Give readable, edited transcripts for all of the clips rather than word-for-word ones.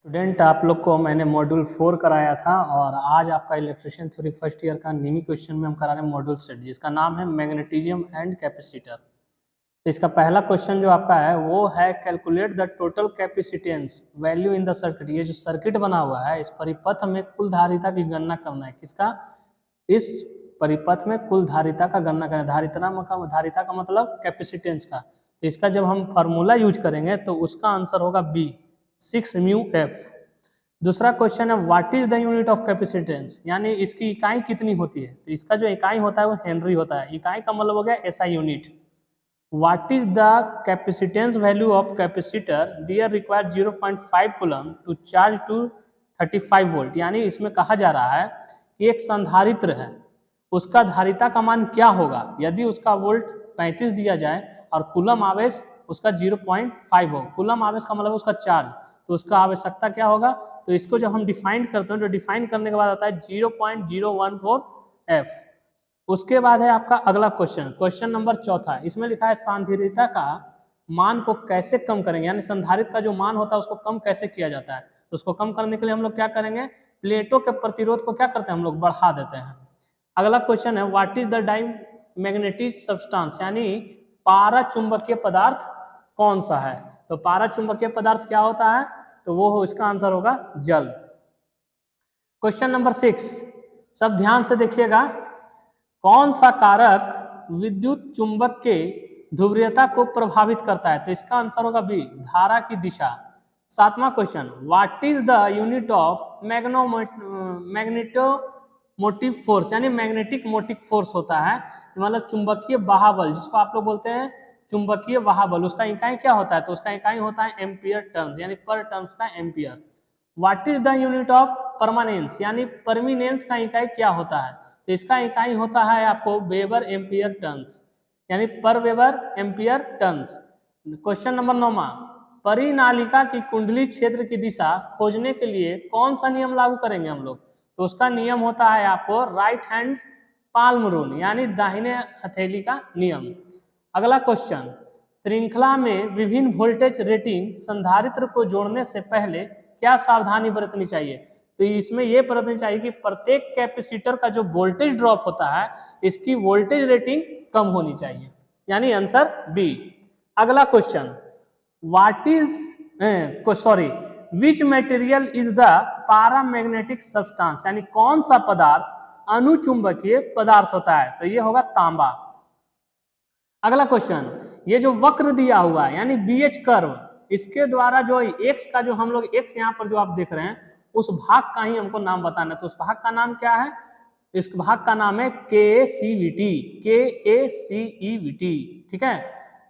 Student, आप लोग को मैंने मॉड्यूल 4 कराया था और आज आपका इलेक्ट्रिशियन थ्योरी फर्स्ट ईयर का नीमी क्वेश्चन में हम करा रहे हैं मॉड्यूल सेट, जिसका नाम है मैग्नेटिज्म एंड कैपेसिटर। तो इसका पहला क्वेश्चन जो आपका है वो है calculate the total capacitance value in the circuit. ये जो सर्किट बना हुआ है इस परिपथ में कुल धारिता की गणना करना है। किसका? इस परिपथ में कुल धारिता का गणना करना है। धारिता का मतलब कैपेसिटेंस का। तो इसका जब हम फार्मूला यूज करेंगे तो उसका आंसर होगा बी, 6 म्यू एफ। दूसरा क्वेश्चन है what is the unit of capacitance, यानी इसकी इकाई कितनी होती है। तो इसका जो इकाई होता है वो हेनरी होता है। इकाई का मतलब हो गया SI unit. What is the capacitance value of capacitor there required 0.5 coulomb to charge to 35 volt. यानी इसमें कहा जा रहा है कि एक संधारित्र है, उसका धारिता का मान क्या होगा यदि उसका वोल्ट 35 दिया जाए और कूलम आवेश उसका 0.5 हो। कूलम आवेश का मतलब उसका चार्ज, तो उसका आवश्यकता क्या होगा। तो इसको जब हम डिफाइन करते हैं तो डिफाइन करने के बाद आता है 0.014 एफ। उसके बाद है आपका अगला क्वेश्चन, क्वेश्चन नंबर चौथा। इसमें लिखा है सांधारिता का मान को कैसे कम करेंगे, यानी संधारित्र का जो मान होता है उसको कम कैसे किया जाता है। तो उसको कम करने के लिए हम लोग क्या करेंगे, प्लेटों के प्रतिरोध को क्या करते हैं हम लोग, बढ़ा देते हैं। अगला क्वेश्चन है what is the diamagnetic substance, यानी पारा चुंबकीय पदार्थ कौन सा है। तो पारा चुंबकीय पदार्थ क्या होता है, तो वो इसका आंसर होगा जल। क्वेश्चन नंबर 6, सब ध्यान से देखिएगा। कौन सा कारक विद्युत चुंबक के ध्रुवीयता को प्रभावित करता है। तो इसका आंसर होगा बी, धारा की दिशा। 7वां question what is the unit of magnetomotive force, यानी मैग्नेटिक मोटिव फोर्स होता है, मतलब चुंबकीय बहाबल, जिसको आप लोग बोलते हैं चुंबकीय बहाबल। उसका इकाई क्या होता है, तो उसका इकाई होता है एम्पियर टर्न्स, यानी पर टर्न्स का ampere. What is the unit of permanence, यानी परमिनेंस का इकाई क्या होता है। तो इसका इकाई होता है आपको वेबर एम्पियर टर्न्स, यानी पर weber ampere turns. Question number 9, परिनालिका की कुंडली क्षेत्र की दिशा खोजने के लिए कौन सा नियम लागू करेंगे हम लोग। तो उसका नियम होता है आपको राइट हैंड पाल्म रूल, यानी दाहिने हथेली का नियम। अगला क्वेश्चन, श्रृंखला में विभिन्न वोल्टेज रेटिंग संधारित्र को जोड़ने से पहले क्या सावधानी बरतनी चाहिए। तो इसमें यह बरतनी चाहिए कि प्रत्येक कैपेसिटर का जो वोल्टेज ड्रॉप होता है इसकी वोल्टेज रेटिंग कम होनी चाहिए, यानी आंसर बी। अगला question, what is which material is the paramagnetic substance, यानी कौन सा पदार्थ अनुचुंबकीय पदार्थ होता है। तो ये होगा तांबा। अगला क्वेश्चन, ये जो वक्र दिया हुआ है यानी बीएच कर्व, इसके द्वारा जो एक्स का जो हम लोग एक्स यहाँ पर जो आप देख रहे हैं उस भाग का ही हमको नाम बताना है। तो उस भाग का नाम क्या है, इस भाग का नाम है KCVT, KACEVT, ठीक है।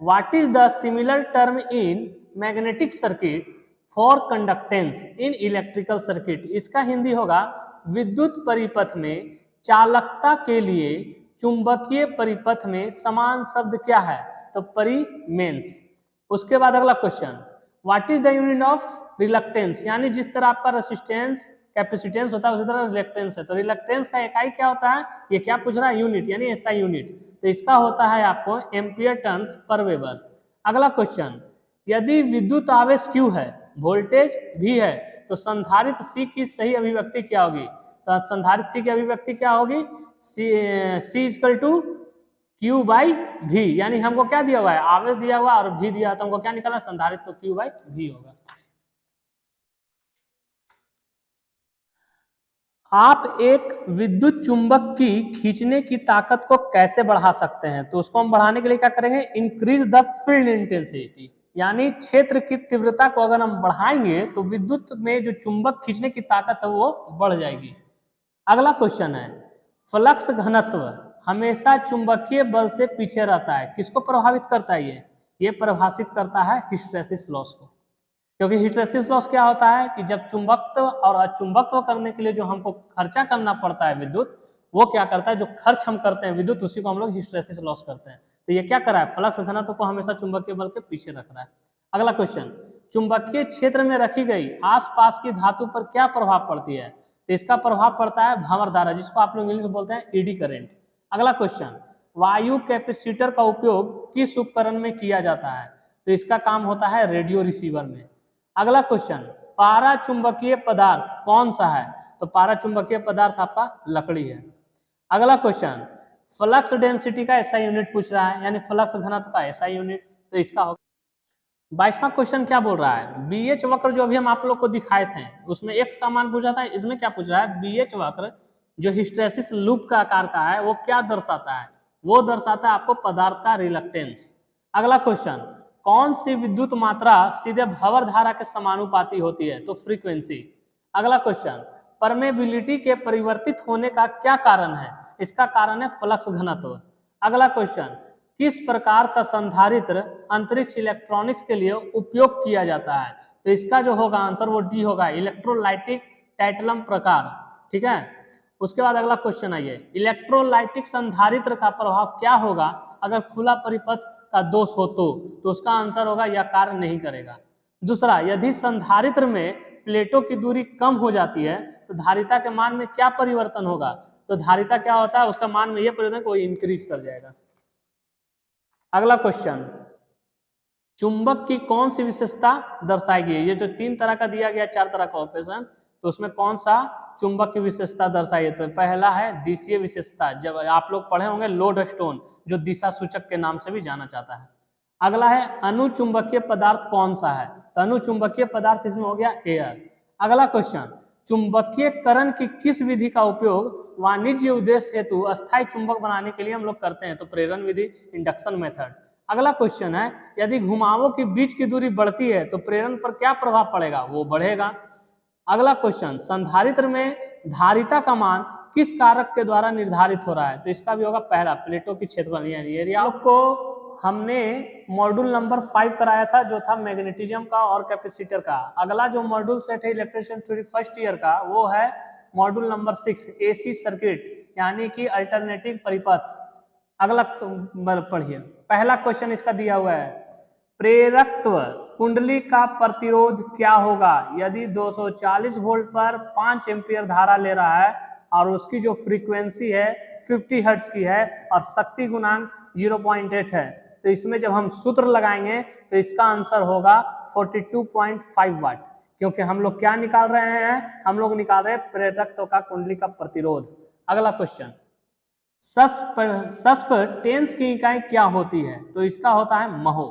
What is the similar term in magnetic circuit for conductance in electrical circuit. इसका हिंदी होगा विद्युत परिपथ में चालकता के लिए चुंबकीय परिपथ में समान शब्द क्या है, तो परिमेंस। उसके बाद अगला question, what is the unit of reluctance, यानी जिस तरह आपका रेसिस्टेंस कैपेसिटेंस होता है उसी तरह रिलक्टेंस है। तो रिलक्टेंस का इकाई क्या होता है, ये क्या पूछ रहा है, यूनिट, यानी एसआई यूनिट। तो इसका होता है आपको एम्पियर टर्न्स पर वेबर। अगला क्वेश्चन, यदि विद्युत आवेश Q है, वोल्टेज V है, तो संधारित्र C की सही अभिव्यक्ति क्या होगी। तो संधारित्र C की अभिव्यक्ति क्या होगी, C इक्वल टू Q/V, यानी हमको क्या दिया हुआ है, आवेश दिया हुआ और V दिया, तो हमको क्या निकला, संधारित्र, तो Q/V होगा। आप एक विद्युत चुंबक की खींचने की ताकत को कैसे बढ़ा सकते हैं। तो उसको हम बढ़ाने के लिए क्या करेंगे, इंक्रीज द फील्ड इंटेंसिटी, यानी क्षेत्र की तीव्रता को अगर हम बढ़ाएंगे तो विद्युत में जो चुंबक खींचने की ताकत है वो बढ़ जाएगी। अगला क्वेश्चन है, फ्लक्स घनत्व हमेशा चुंबकीय बल से पीछे रहता है, किसको प्रभावित करता है, ये परिभाषित करता है हिस्टैरिसीस लॉस को। क्योंकि हिस्टैरिसीस लॉस क्या होता है कि जब चुंबकत्व और अचुंबकत्व करने के लिए जो हमको खर्चा करना पड़ता है विद्युत, वो क्या करता है, जो खर्च हम करते हैं विद्युत उसी को हम लोग हिस्टैरिसीस लॉस करते हैं। तो ये क्या कर रहा है, फ्लक्स घनत्व को हमेशा चुंबकीय बल के पीछे रख रहा है। अगला क्वेश्चन, चुंबकीय क्षेत्र में रखी गई आसपास की धातु पर क्या प्रभाव पड़ती है। तो इसका प्रभाव पड़ता है भंवर धारा, जिसको आप लोग इंग्लिश बोलते हैं एडी करंट। अगला क्वेश्चन, वायु कैपेसिटर का उपयोग किस उपकरण में किया जाता है। तो इसका काम होता है रेडियो रिसीवर में। अगला क्वेश्चन, पारा चुंबकीय पदार्थ कौन सा है? तो पारा चुंबकीय पदार्थ आपका लकड़ी है। अगला क्वेश्चन, फ्लक्स डेंसिटी का ऐसा यूनिट पूछ रहा है, यानी फ्लक्स घनत्व का ऐसा यूनिट, तो इसका होगा 22वां क्वेश्चन क्या बोल रहा है? बीएच वक्र जो अभी हम आप लोग को दिखाए थे उसमें एक्स का मान पूछा था, इसमें क्या पूछ रहा है? बीएच वक्र जो हिस्टैरिसीस लूप का आकार का है वो क्या दर्शाता है? वो दर्शाता है आपको पदार्थ का रिलक्टेंस। अगला क्वेश्चन, कौन सी विद्युत मात्रा सीधे भंवर धारा के समानुपाती होती है? तो फ्रीक्वेंसी। अगला क्वेश्चन, परमेबिलिटी के परिवर्तित होने का क्या कारण है? इसका कारण है फ्लक्स घनत्व। अगला क्वेश्चन, किस प्रकार का संधारित्र अंतरिक्ष इलेक्ट्रॉनिक्स के लिए उपयोग किया जाता है? तो इसका जो होगा आंसर वो डी होगा, इलेक्ट्रोलाइटिक टैटलम प्रकार। ठीक है, उसके बाद अगला क्वेश्चन आइए, इलेक्ट्रोलाइटिक संधारित्र का प्रभाव क्या होगा अगर खुला परिपथ का दोष हो? तो उसका आंसर होगा यह कार्य नहीं करेगा। दूसरा, यदि संधारित्र में प्लेटों की दूरी कम हो जाती है तो धारिता के मान में क्या परिवर्तन होगा? तो धारिता क्या होता है, उसका मान में यह परिवर्तन कोई इंक्रीज कर जाएगा। अगला क्वेश्चन, चुंबक की कौन सी विशेषता दर्शाएगी? ये जो 3 तरह का दिया गया 4 तरह का ऑपरेशन, तो उसमें कौन सा चुंबक की विशेषता दर्शाइए? तो पहला है दिशीय विशेषता, जब आप लोग पढ़े होंगे लोड स्टोन, जो दिशा सूचक के नाम से भी जाना जाता है। अगला है अनुचुंबकीय पदार्थ कौन सा है? तो अनुचुंबकीय पदार्थ इसमें हो गया एयर। अगला क्वेश्चन, चुंबकीयकरण की किस विधि का उपयोग वाणिज्य उद्देश्य हेतु अस्थायी चुंबक बनाने के लिए हम लोग करते हैं? तो प्रेरण विधि, इंडक्शन मेथड। अगला क्वेश्चन है, यदि घुमावों के बीच की दूरी बढ़ती है तो प्रेरण पर क्या प्रभाव पड़ेगा? वो बढ़ेगा। अगला क्वेश्चन, संधारित्र में धारिता का मान किस कारक के द्वारा निर्धारित हो रहा है? तो इसका भी होगा पहला, प्लेटों की क्षेत्रफल यानी एरिया। को हमने मॉड्यूल नंबर 5 कराया था जो था मैग्नेटिज्म का और कैपेसिटर का। अगला जो मॉड्यूल सेट है इलेक्ट्रिशियन थ्योरी फर्स्ट ईयर का वो है मॉड्यूल नंबर 6 एसी सर्किट यानी कि अल्टरनेटिंग परिपथ। अगला पढ़िए, पहला क्वेश्चन इसका दिया हुआ है, प्रेरकत्व कुंडली का प्रतिरोध क्या होगा यदि 240 वोल्ट पर 5 एम्पियर धारा ले रहा है और उसकी जो फ्रीक्वेंसी है 50 हर्ट्ज की है और शक्ति गुणांक 0.8 है? तो इसमें जब हम सूत्र लगाएंगे तो इसका आंसर होगा 42.5 वाट, क्योंकि हम लोग क्या निकाल रहे हैं? हम लोग निकाल रहे हैं प्रेरकत्व का कुंडली का प्रतिरोध। अगला क्वेश्चन, सस्प टेंस की इकाई क्या होती है? तो इसका होता है महो।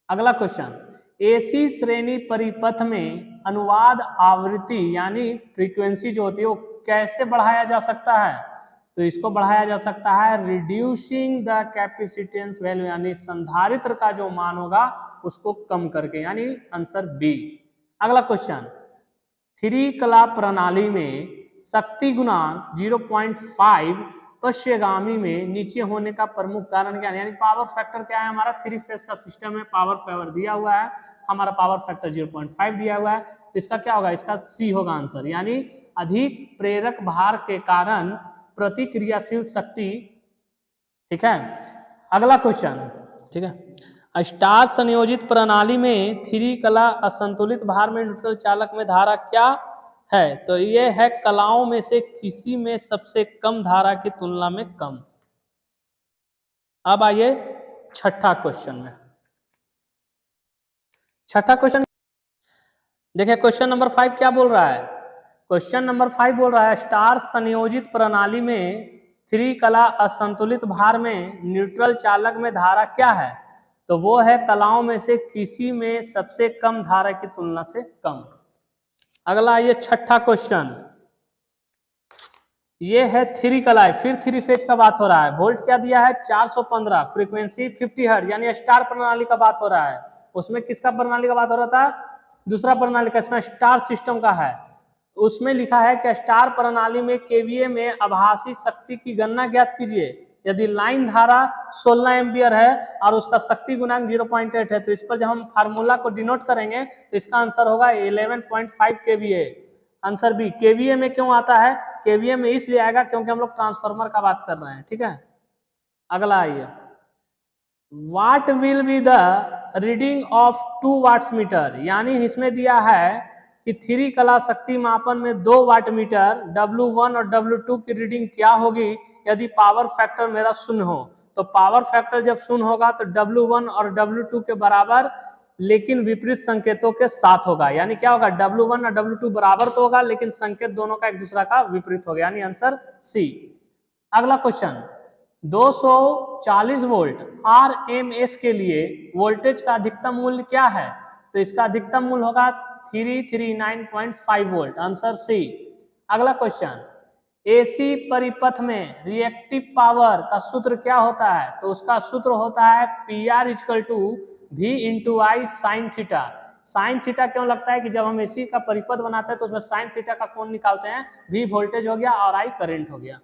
अगला क्वेश्चन, एसी श्रेणी परिपथ में अनुवाद आवृत्ति यानी फ्रीक्वेंसी जो होती है वो कैसे बढ़ाया जा सकता है? तो इसको बढ़ाया जा सकता है रिड्यूसिंग द कैपेसिटेंस वैल्यू, यानी संधारित्र का जो मान होगा उसको कम करके, यानी आंसर बी। अगला क्वेश्चन, 3 कला प्रणाली में शक्ति गुणांक 0.5 पश्चिगामी में नीचे होने का प्रमुख कारण क्या है? यानी पावर फैक्टर क्या है? हमारा 3 फेज का सिस्टम है, पावर फैक्टर दिया हुआ है, हमारा पावर फैक्टर 0.5 दिया हुआ है, तो इसका क्या होगा? इसका सी होगा आंसर, यानी अधिक प्रेरक भार के कारण प्रतिक्रियाशील शक्ति। ठीक है, अगला क्वेश्चन, ठीक है, स्टार संयोजित प्रणाली में 3 कला असंतुलित भार में न्यूट्रल चालक में धारा क्या है? तो ये है कलाओं में से किसी में सबसे कम धारा की तुलना में कम। अब आइए छठा क्वेश्चन में। छठा क्वेश्चन देखिए, क्वेश्चन नंबर 5 क्या बोल रहा है? क्वेश्चन नंबर 5 बोल रहा है स्टार संयोजित प्रणाली में 3 कला असंतुलित भार में न्यूट्रल चालक में धारा क्या है? तो वो है कलाओं में से किसी में सबसे कम धारा की तुलना से कम। अगला ये छठा क्वेश्चन, ये है 3 कला, फिर 3 फेज का बात हो रहा है, वोल्ट क्या दिया है? 415, फ्रीक्वेंसी 50 हर्ट्ज, यानी स्टार प्रणाली का बात हो रहा है। उसमें किसका प्रणाली का बात हो रहा था? दूसरा प्रणाली का, इसमें स्टार सिस्टम का है। उसमें लिखा है कि स्टार प्रणाली में केवीए में आभासी शक्ति की गणना ज्ञात कीजिए यदि लाइन धारा 16 एम्पियर है और उसका शक्ति गुणांक 0.8 है। तो इस पर जब हम फार्मूला को डिनोट करेंगे तो इसका आंसर होगा 11.5 केवीए। Answer B. केवीए में क्यों आता है? केवीए में इसलिए आएगा क्योंकि हम लोग ट्रांसफार्मर का बात कर रहे हैं। ठीक है, अगला आइए, what will be the reading of 2 watts meter, यानी इसमें दिया है कि 3 कला शक्ति मापन में 2 वाट मीटर W1 और W2 की रीडिंग क्या होगी यदि पावर फैक्टर मेरा 0 हो। तो पावर फैक्टर जब 0 होगा तो W1 और W2 के बराबर लेकिन विपरीत संकेतों के साथ होगा। यानी क्या होगा, W1 और W2 बराबर तो होगा लेकिन संकेत दोनों का एक दूसरा का विपरीत हो गया, यानी आंसर सी। अगला क्वेश्चन, 240 वोल्ट RMS के लिए वोल्टेज का अधिकतम मूल्य क्या है? तो इसका अधिकतम मूल्य होगा 339.5 वोल्ट, आंसर सी। अगला क्वेश्चन, AC परिपथ में रिएक्टिव पावर का सूत्र क्या होता है? तो उसका सूत्र होता है PR = V × I sin theta. Sine theta क्यों लगता है कि जब हम AC का परिपथ बनाते हैं तो उसमें साइन थीटा का कोण निकालते हैं, V वोल्टेज हो गया और I करंट हो गया,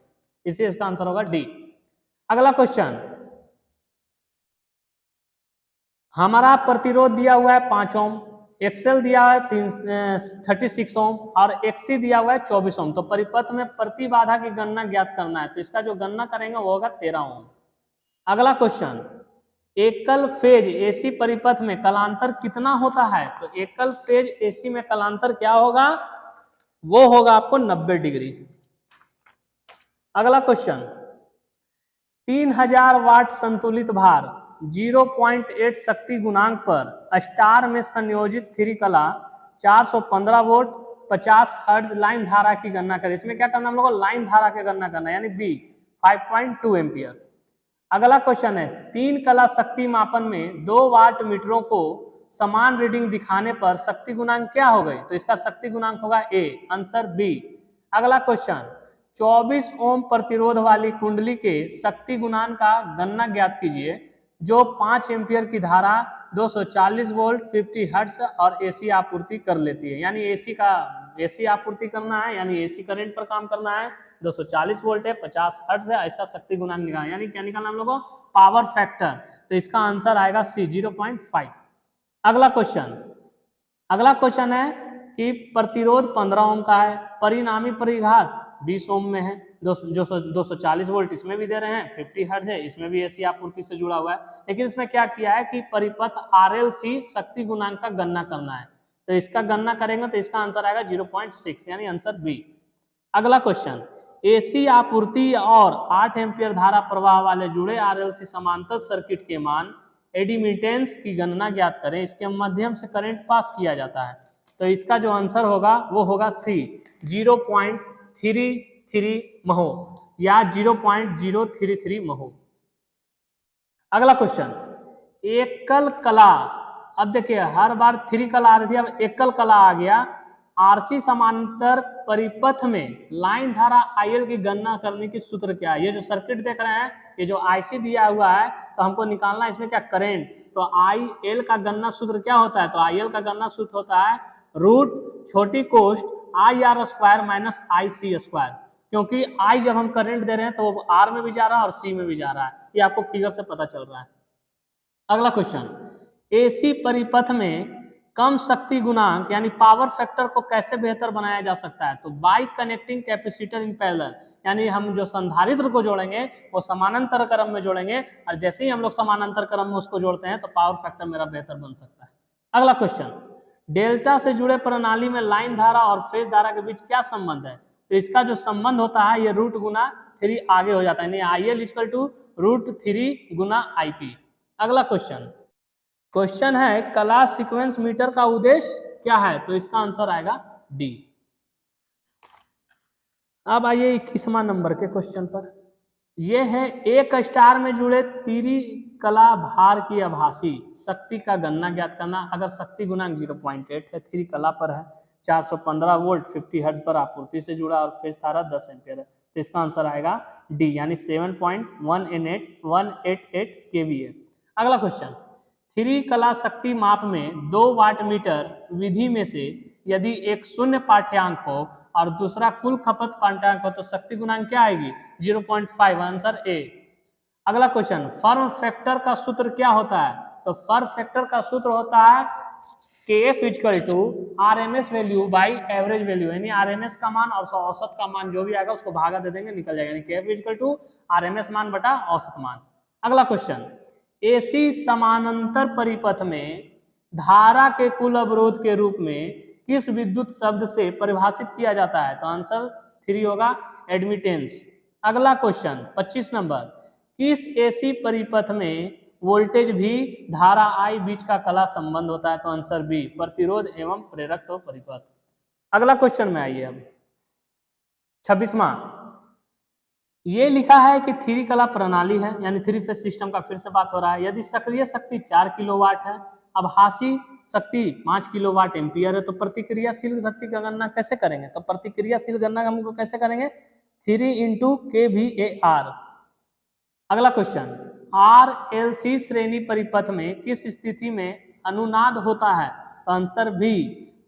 इसलिए इसका आंसर होगा डी। अगला क्वेश्चन, हमारा प्रतिरोध दिया हुआ है 5 ओम, एक्सएल दिया हुआ है 36 ओम और एक्सी दिया हुआ है 24 ओम। तो परिपथ में प्रतिबाधा की गणना ज्ञात करना है, तो इसका जो गणना करेंगे वो होगा 13 ओम। अगला क्वेश्चन, एकल फेज एसी परिपथ में कलांतर कितना होता है? तो एकल फेज एसी में कलांतर क्या होगा, वो होगा आपको 90 डिग्री। अगला क्वेश्चन, 3000 वाट संतुलित भार 0.8 शक्ति गुणांक पर स्टार में संयोजित 3 कला 415 वोल्ट 50 हर्ट्ज लाइन धारा की गणना करें। इसमें क्या करना हम लोगों को, लाइन धारा की गणना करना है, यानी बी 5.2 एम्पियर। अगला क्वेश्चन है, 3 कला शक्ति मापन में 2 वाट मीटरों को समान रीडिंग दिखाने पर शक्ति गुणांक क्या हो गई? तो इसका शक्ति गुणांक होगा ए, आंसर बी। अगला क्वेश्चन, 24 ओम प्रतिरोध वाली कुंडली के शक्ति गुणांक का गणना ज्ञात कीजिए जो 5 एम्पियर की धारा 240 वोल्ट 50 हर्ट्ज और एसी आपूर्ति कर लेती है। यानी एसी आपूर्ति करना है, यानी एसी करंट पर काम करना है, 240 वोल्ट है, 50 हर्ट्ज है, इसका शक्ति गुणांक निकालना, यानी क्या निकालना हम लोगों को, पावर फैक्टर। तो इसका आंसर आएगा सी 0.5। अगला क्वेश्चन है कि प्रतिरोध 15 ओम का है, परिणामी परिघात 20 ओम में है, 240 वोल्ट इसमें भी दे रहे हैं, 50 हर्ट्ज है, इसमें भी एसी आपूर्ति से जुड़ा हुआ है, लेकिन इसमें क्या किया है कि परिपथ RLC शक्ति गुणांक का गणना करना है, तो इसका गणना करेंगे तो इसका आंसर आएगा 0.6, यानी आंसर बी। अगला क्वेश्चन, एसी आपूर्ति और 8 एम्पियर धारा प्रवाह वाले जुड़े RLC समांतर सर्किट के मान एडिमिटेंस की गणना ज्ञात करें, इसके माध्यम से करंट पास किया जाता है। तो इसका जो आंसर होगा वो होगा सी 0.33 महो या 0.033 महो। अगला क्वेश्चन, एकल कला, अब देखिए हर बार 3 कला आ रही थी, अब एकल कला आ गया। आरसी समांतर परिपथ में लाइन धारा IL की गणना करने की सूत्र क्या है? ये जो सर्किट देख रहे हैं, ये जो IC दिया हुआ है, तो हमको निकालना है इसमें क्या, करंट। तो IL का गणना सूत्र क्या होता है? तो IL का गणना सूत्र होता है रूट छोटी कोष्ट IR square minus IC square, क्योंकि I जब हम करंट दे रहे हैं तो वो R में भी जा रहा है और C में भी जा रहा है, ये आपको फिगर से पता चल रहा है। अगला क्वेश्चन, AC परिपथ में कम शक्ति गुणांक यानी पावर फैक्टर को कैसे बेहतर बनाया जा सकता है? तो bye connecting capacitor in parallel, यानी हम जो संधारित्र को जोड़ेंगे वो समानांतर क्रम में जोड़ेंगे, और जैसे ही हम लोग समानांतर क्रम में उसको जोड़ते हैं तो पावर फैक्टर मेरा बेहतर बन सकता है। अगला क्वेश्चन, डेल्टा से जुड़े प्रणाली में लाइन धारा और फेज धारा के बीच क्या संबंध है? तो इसका जो संबंध होता है ये रूट गुना 3 आगे हो जाता है, यानी IL = √3 गुना IP। अगला क्वेश्चन है, कला सीक्वेंस मीटर का उद्देश्य क्या है? तो इसका आंसर आएगा डी। अब आइए 21वां नंबर के क्वेश्चन पर। यह है, एक स्टार में जुड़े तीरी कला भार की आभासी शक्ति का गणना ज्ञात करना। अगर शक्ति गुणांक 0.8 है, 3 कला पर है, 415 वोल्ट 50 हर्ट्ज पर आपूर्ति से जुड़ा और फेज धारा 10 एम्पियर है, तो इसका आंसर आएगा डी, यानी 7.188 kVA। अगला क्वेश्चन, 3 कला शक्ति माप में 2 वाट मीटर विधि में से यदि एक शून्य पाठ्यांक हो और दूसरा कुल खपत पाठ्यांक हो तो शक्ति गुणांक क्या आएगी? 0.5, आंसर ए। अगला क्वेश्चन, फॉर्म फैक्टर का सूत्र क्या होता है? तो फॉर्म फैक्टर का सूत्र होता है KF = RMS value by average value, यानी RMS का मान और औसत का मान जो भी आएगा उसको भागा दे देंगे, निकल जाएगा, यानी KF = RMS मान बटा औसत मान। अगला क्वेश्चन, AC समानांतर परिपथ में धारा के कुल अवरोध के रूप में किस विद्युत शब्द से परिभाषित किया जाता है? तो आंसर 3 होगा, एडमिटेंस। अगला क्वेश्चन 25 नंबर, किस AC परिपथ में वोल्टेज भी धारा I बीच का कला संबंध होता है, तो आंसर बी, प्रतिरोध एवं प्रेरकत्व परिपथ। अगला क्वेश्चन में आइए अब 26वां, ये लिखा है कि थ्री कला प्रणाली है, यानी थ्री फेज सिस्टम का फिर से बात हो रहा है। यदि सक्रिय शक्ति 4 किलोवाट है, आभासी शक्ति 5 किलोवाट एम्पियर है, तो प्रतिक्रियाशील शक्ति की गणना कैसे करेंगे? तो प्रतिक्रियाशील गणना हम लोग कैसे करेंगे? 3 इंटू kVAR। अगला क्वेश्चन, RLC श्रेणी परिपथ में किस स्थिति में अनुनाद होता है? तो आंसर बी,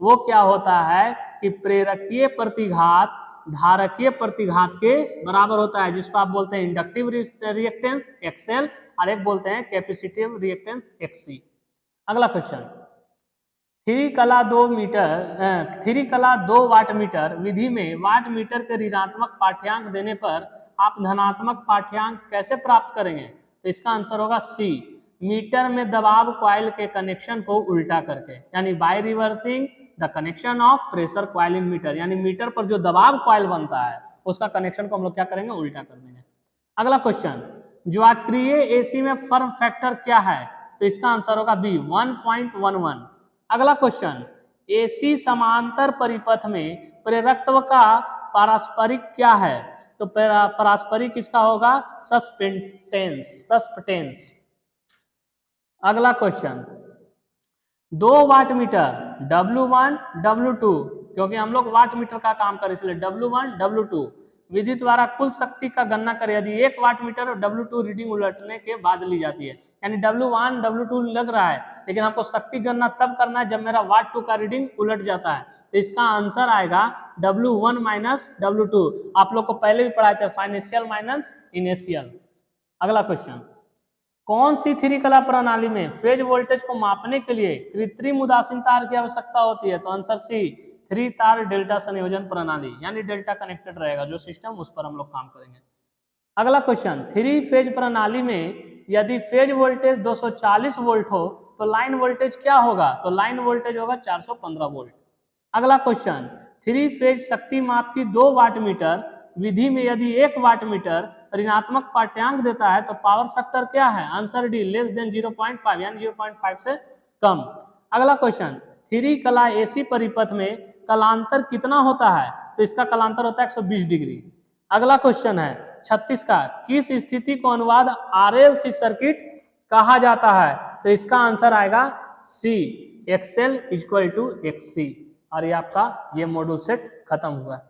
वो क्या होता है कि प्रेरकीय प्रतिघात धारकीय प्रतिघात के बराबर होता है, जिसको आप बोलते हैं इंडक्टिव रिएक्टेंस XL और एक बोलते हैं कैपेसिटिव रिएक्टेंस XC। अगला क्वेश्चन, थ्री कला 2 वाट मीटर विधि में वाट मीटर के ऋणात्मक पाठ्यांक देने पर आप धनात्मक पाठ्यांक कैसे प्राप्त करेंगे? तो इसका आंसर होगा सी, मीटर में दबाव कॉइल के कनेक्शन को उल्टा करके, यानी by reversing the connection of pressure coil in meter, यानी मीटर पर जो दबाव कॉइल बनता है उसका कनेक्शन को हम लोग क्या करेंगे? उल्टा कर देंगे। अगला क्वेश्चन, ज्वाक्रिय एसी में फॉर्म फैक्टर क्या है? तो इसका आंसर होगा बी, 1.11। अगला क्वेश्चन, एसी समांतर परिपथ में प्रेरकत्व का पारस्परिक क्या है? तो पारस्परिक इसका होगा सस्पेंटेंस। अगला question, 2 watt meter W1 W2, क्योंकि हम लोग वाट मीटर का काम करें इसलिए W1 W2 विधि द्वारा कुल शक्ति का गणना करें यदि 1 वाट मीटर और W2 रीडिंग उलटने के बाद ली जाती है, यानी W1 W2 लग रहा है, लेकिन हमको शक्ति गणना तब करना है जब मेरा वाट 2 का रीडिंग उलट जाता है, तो इसका आंसर आएगा W1 माइनस W2। आप लोग को पहले भी पढ़ाए थे, फाइनेंशियल माइनस इनिशियल। अगला क्वेश्चन, कौन सी थ्री कला प्रणाली में फेज वोल्टेज को मापने के लिए कृत्रिम उदासीन तार की आवश्यकता होती है? तो आंसर सी, 3 तार डेल्टा संयोजन प्रणाली, यानी डेल्टा कनेक्टेड रहेगा जो सिस्टम, उस पर हम लोग काम करेंगे। अगला क्वेश्चन, थ्री फेज प्रणाली में यदि फेज वोल्टेज 240 वोल्ट हो तो लाइन वोल्टेज क्या होगा? तो लाइन वोल्टेज होगा 415 वोल्ट। अगला क्वेश्चन, थ्री फेज शक्ति माप की 2 वाट मीटर विधि में यदि 1 वाट मीटर ऋणात्मक पाठ्यांक देता है तो पावर फैक्टर क्या है? आंसर डी, लेस देन 0.5, यानी 0.5 से कम। अगला क्वेश्चन, थ्री कला एसी परिपथ में कलांतर कितना होता है? तो इसका कलांतर होता है 120 डिग्री। अगला क्वेश्चन है 36 का, किस स्थिति को अनुवाद RLC सर्किट कहा जाता है? तो इसका आंसर आएगा सी, XL = XC। और ये आपका ये मॉड्यूल सेट खत्म हुआ है।